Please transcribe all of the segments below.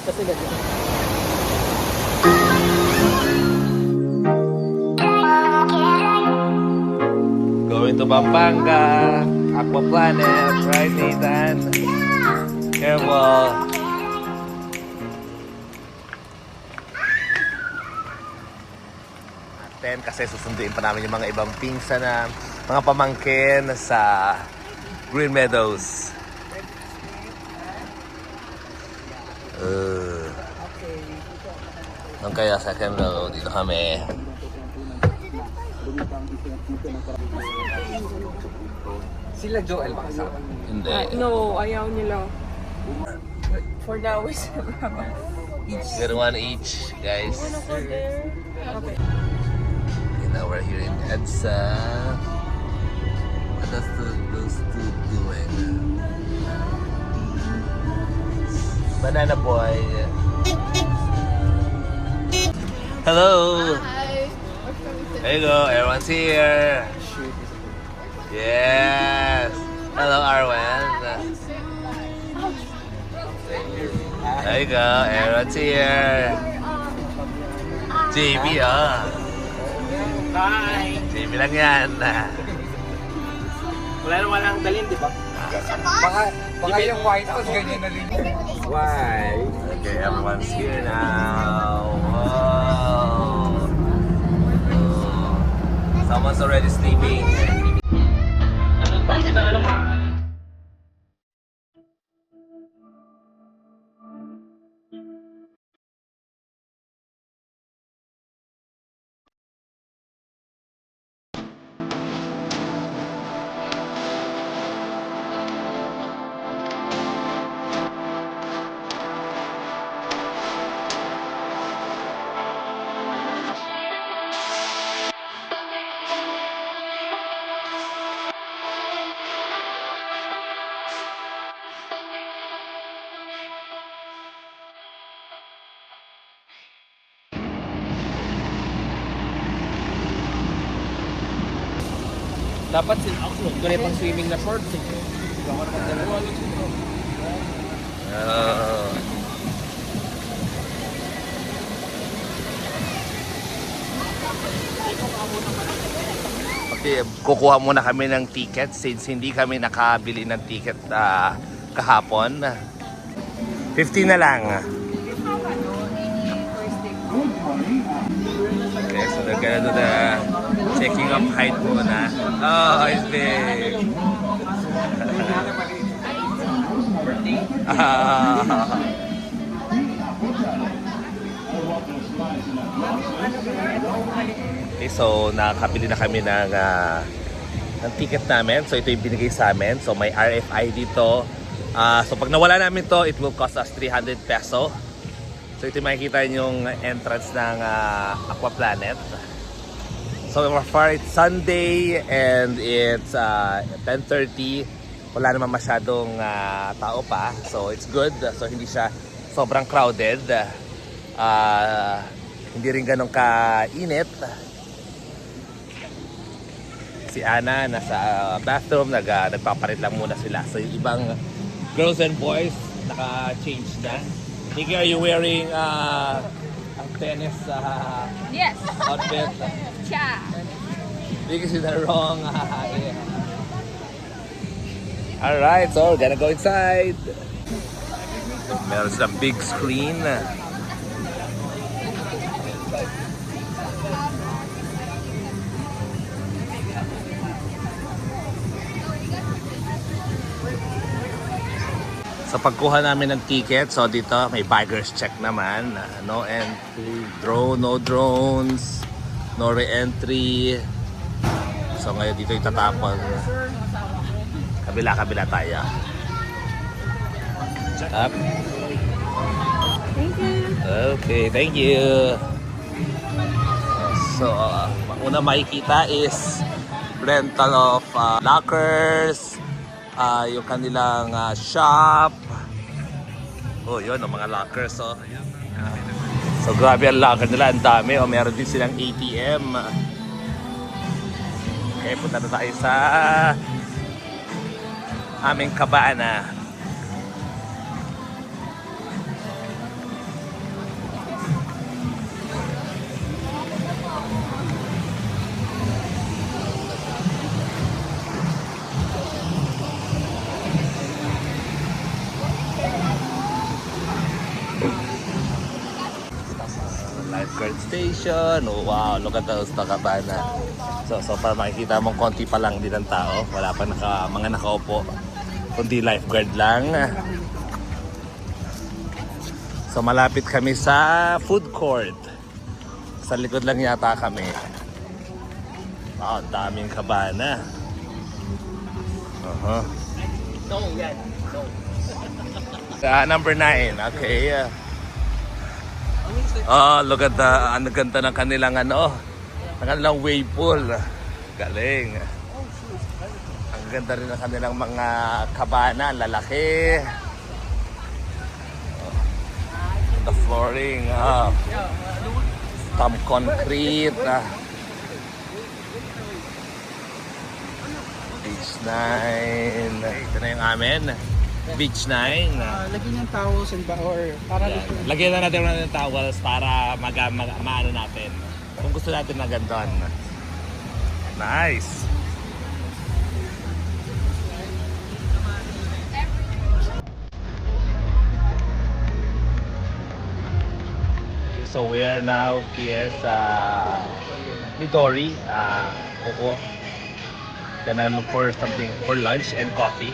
punta sila dito. Going to Pampanga, Aqua Planet, right Nathan? Careful. Kasi susunduin pa namin yung mga ibang pinsan na mga pamangkin sa Green Meadows. Nung kaya second row, dito kami. Sila Joel ba kasama? Hindi. No, ayaw nila. For now, is each. Get one each, guys. Okay. Okay, now we're here in EDSA. What are those two doing? Banana boy. Hello. Hi. There you go. Everyone's here. Yes. Hello, Arwen. There you go. Everyone's here. JB, oh. Hi! JB lang yan. Wala naman lang dalhin, di ba? Baka yung White House ganyan na rin. Why? Okay, everyone's here now. Whoa. Someone's already sleeping. Dapat sin-upload ko na pang swimming na shorts eh. Oh. Okay, kukuha muna kami ng ticket since hindi kami nakabili ng ticket kahapon. 15 na lang. Okay, so they're gonna do the checking of height muna. Oh, it's big. Okay, so nakakabili na kami ng ticket namin. So ito yung binigay sa amin. So may RFID dito. So pag nawala namin to, it will cost us 300 peso. So ito yung makikita yung entrance ng Aqua Planet. So far it's Sunday and it's 10:30. Wala naman masyadong tao pa. So it's good. So hindi siya sobrang crowded. Hindi rin ganun kainit. Si Ana nasa bathroom, nagpapalit lang muna sila. So yung ibang girls and boys naka-change na. Nikki, are you wearing a tennis Yes. outfit? Yeah. Because in the wrong yeah. Alright, so we're gonna go inside. Meron silang big screen. Sa pagkuha namin ng ticket, so dito may baggers check naman. No entry, no drones, no re-entry. So ngayon dito itatapon. Kabila tayo. Up. Thank you. Okay, thank you. So, una makikita is rental of lockers, yung kanilang shop. Oh, yun, ang mga lockers. Oh. So, grabe ang locker nila. Ang dami. Oh, meron din silang ATM. Okay, punta na tayo sa aming kabana. station. Oh, wow, look at those Takabana. So far makikita mong konti pa lang din ang tao. Wala pa mga nakaupo. Kundi lifeguard lang. So malapit kami sa food court. Sa likod lang yata kami. Wow, daming kabana. Number 9, okay. Oh, look at ang ganda ng kanilang ng kanilang wave pool. Galing. Ang ganda rin ng kanilang mga kabana, lalaki. The flooring, thumb concrete. Beach 9. Ito na yung amin. Beach 9. Lagyan ng towels and or para Lagyan na natin ng towels para maano natin. Kung gusto natin na ganton. Nice. So we are now here sa Midori, Coco. Gonna look for something for lunch and coffee.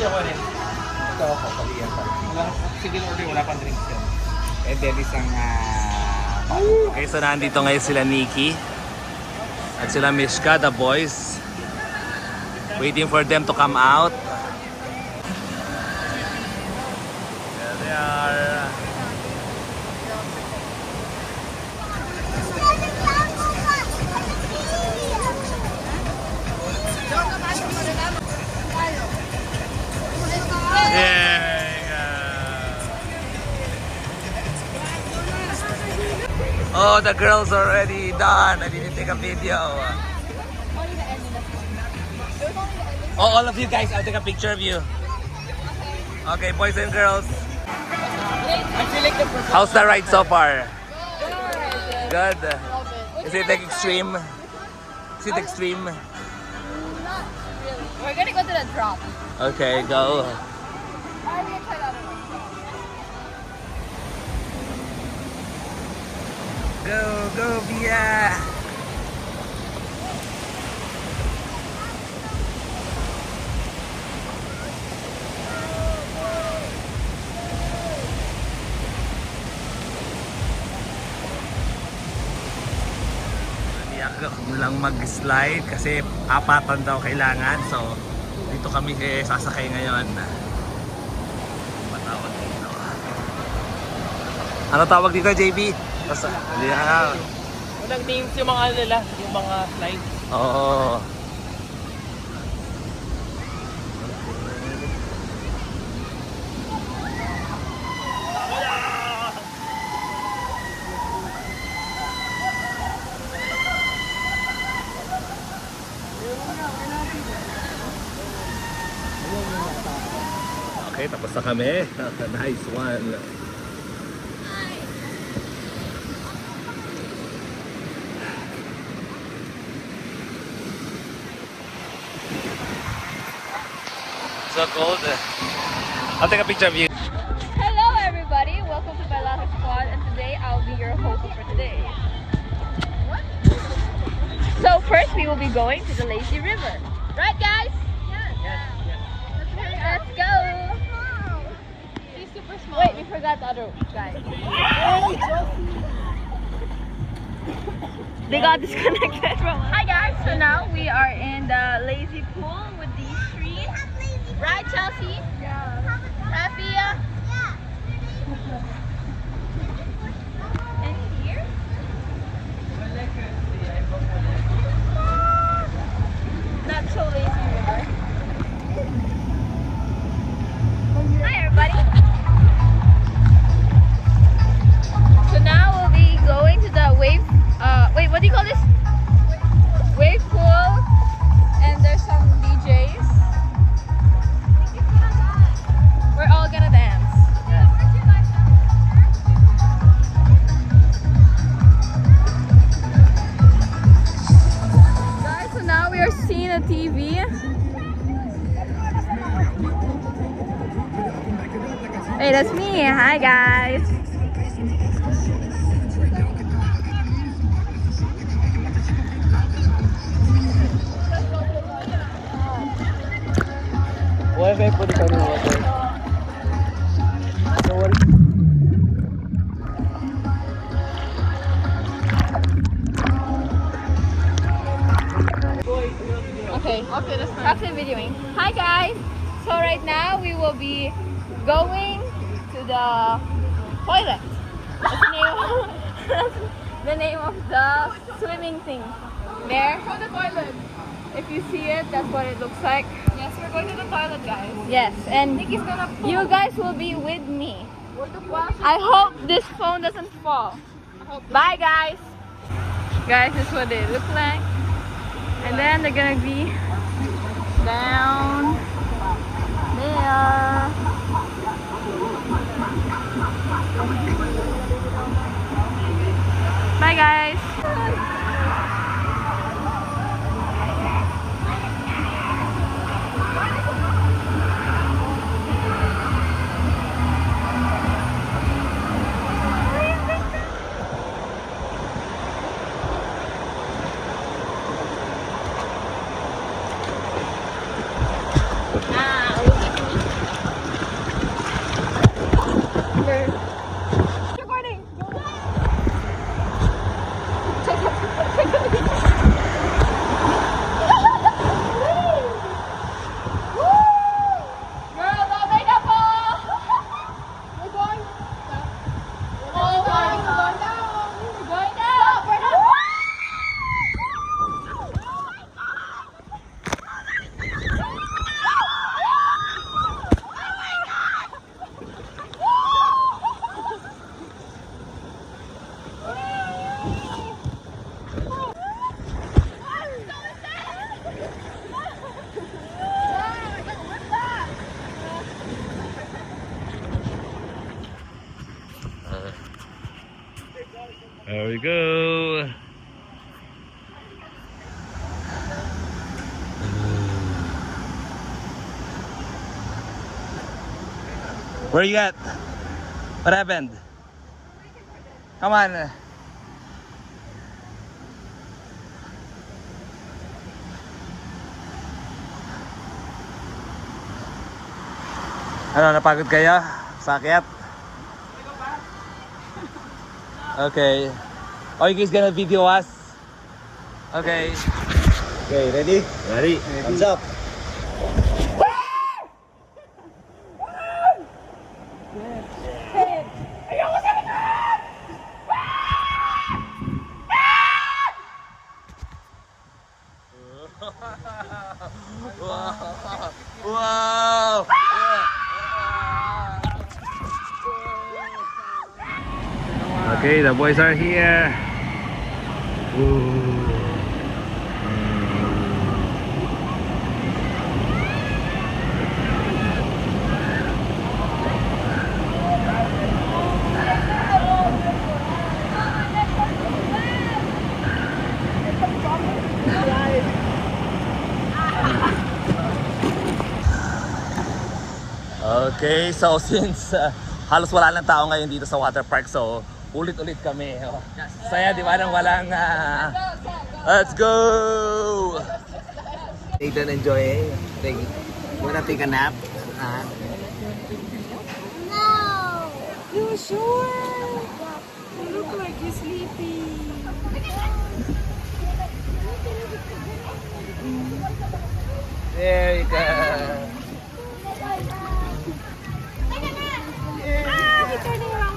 Ito ako, kaliyan pa. sige order wala pang drinks yan. And then isang Okay, so nandito ngayon sila Nikki at sila Mishka, the boys. Waiting for them to come out. There they are. Oh, the girls already done. I didn't take a video. Oh, all of you guys, I'll take a picture of you. Okay, boys and girls. How's the ride so far? Good. Is it like extreme? Is it extreme? Not really. We're gonna go to the drop. Okay, go. Alright, we're gonna try that one. Go, Bia. Kung lang mag-slide kasi apatan daw kailangan. So, dito kami sasakay ngayon. Matawag dito. Ano tawag dito, JB? Yeah. Walang names yung mga nila, yung mga slides. Oo. Okay, tapos na kami. Nice one. So cold. I'll take a picture of you. Hello everybody, welcome to Bailata Squad, and today I'll be your host for today. So first we will be going to the Lazy River. Right guys? Let's go! She's super small. Wait, we forgot the other guy. They got disconnected from us. Hi guys, so now we are in the lazy pool with these trees. Right, Chelsea? Yeah. Rafia? Yeah. And here? Not so lazy river. Hi everybody. So now we'll be going to the wave, wait, what do you call this? Wave pool. And there's some DJs. Hey, that's me. Hi, guys. Wifi po di kami water. Okay. That's it videoing. Hi guys. So right now we will be going to the toilet. That's the name of the swimming thing. There. For the toilet. If you see it, that's what it looks like. Yes, we're going to the toilet, guys. Yes, and Nikki's gonna pull. you guys will be with me. We're the wash. I hope this phone doesn't fall. Bye guys. Guys, this is what they look like. And then they're gonna be down there. Bye guys. Recording. Girl, babay na po! We're going. Oh, we're going down. We're going down. We're down. There we go. Where you at? What happened? Come on. Ano, napagod kayo? Sakit? Okay. Oh, you guys gonna video us? Okay. Okay, ready? Ready? Thumbs up. Wow! Okay, the boys are here. Ooh. Okay, so since halos wala nang tao ngayon dito sa water park, so ulit-ulit kami. Oh. Saya, di ba? Nang walang... let's go! Nathan, enjoy. You wanna take a nap? You sure? You look like you're sleepy. There you go. He's turning around.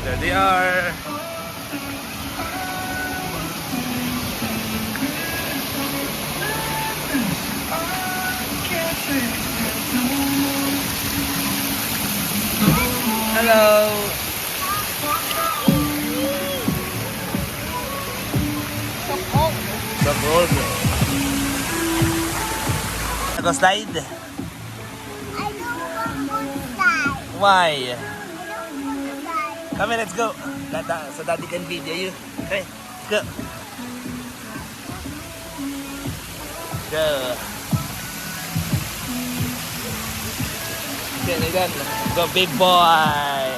There they are. Hello. So cold. Go slide? I don't want to slide. Why? I don't want to slide. Come here, let's go. So daddy can video you. Okay, go. Go. Nathan, Nathan. Go big boy.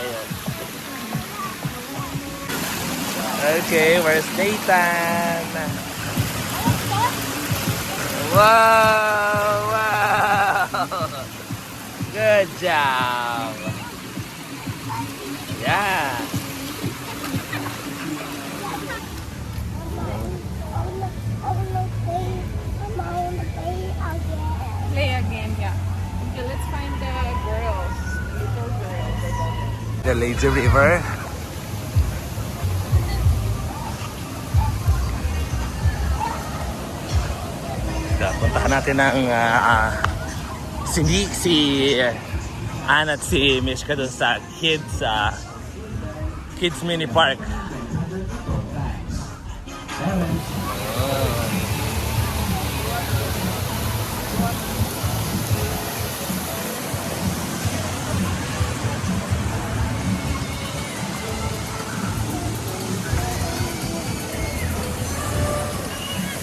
Okay, where's Nathan? Wow! Wow! Good job. Yeah. Play again, yeah. Okay, let's find the girls. Little girls. The Lazy River. Puntahan natin ang si Ann at si Mishka doon sa kids mini park.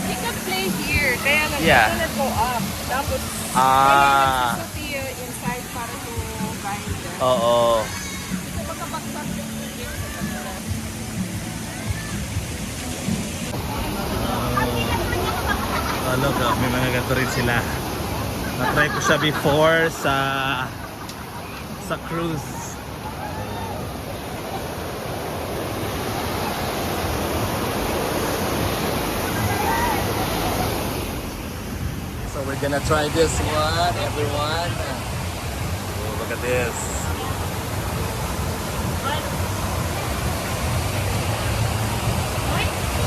We can play here. Kaya lang, Yeah. we're gonna go up. Tapos, Sophia inside para to guide them. Oo. So, magkabagsak yung tubig sa kanila. Ano ka, may mga gato rin sila. Na-try ko siya before sa cruise. So we're gonna try this one, everyone. Oh, look at this.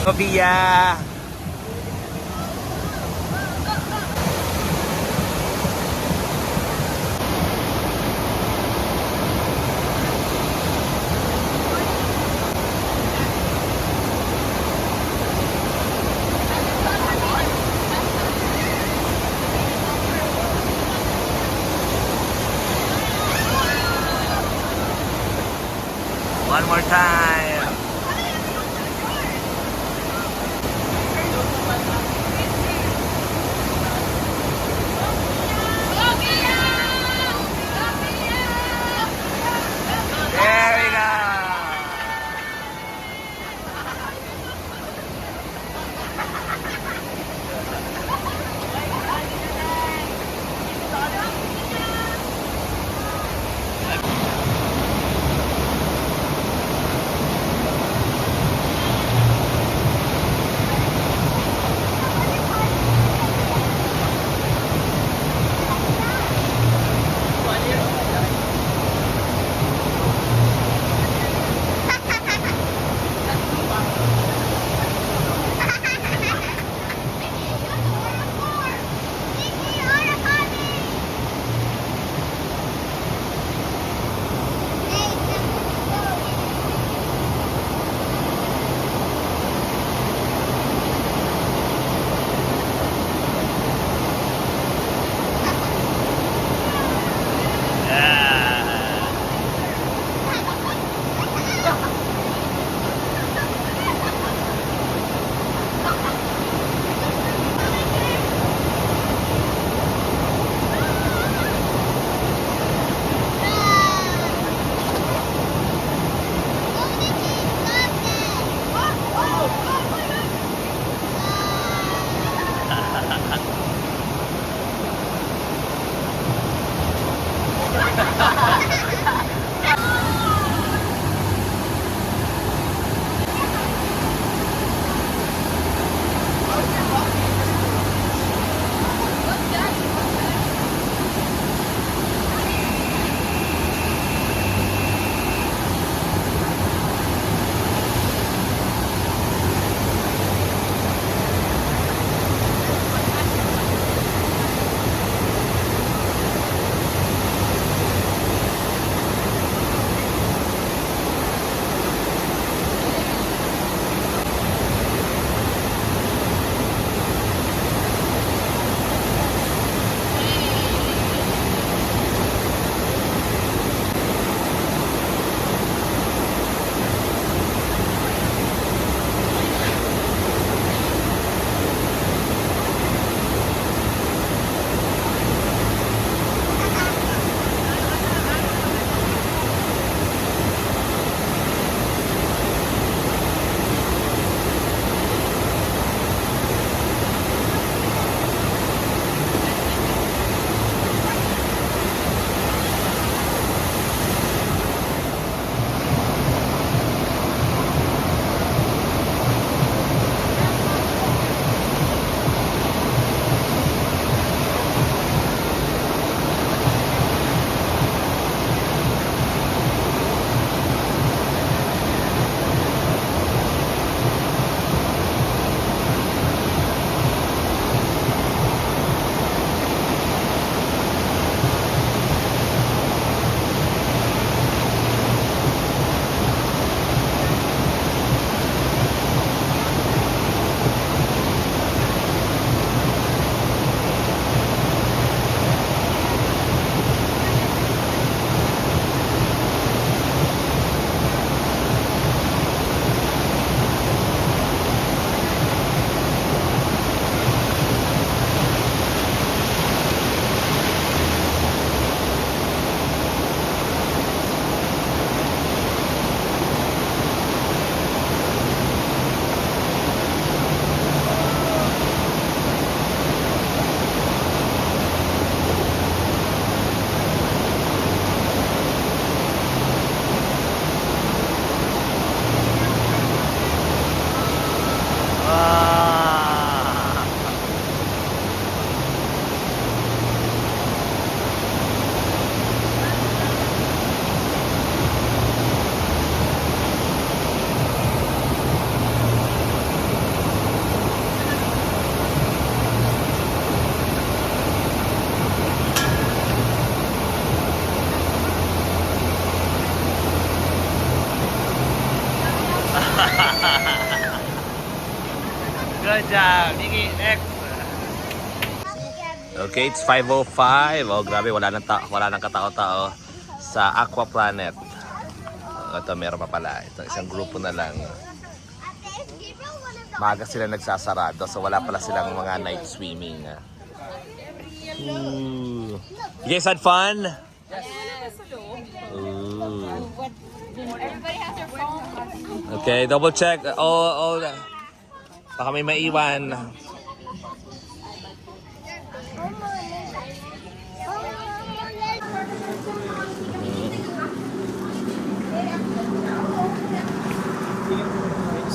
Sophia! One more time. There we go. Good job. Nikki, next. Okay, it's 5:05. Oh, grabe, wala nang katao-tao sa Aqua Planet. Ito, meron pa pala. Ito, isang grupo na lang. Maaga sila nagsasarado, so wala pala silang mga night swimming. Ooh. You guys had fun? Ooh. Everybody has their phone. Okay, double check. Oh, baka may maiwan.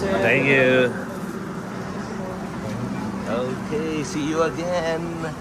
Thank you. Okay, see you again.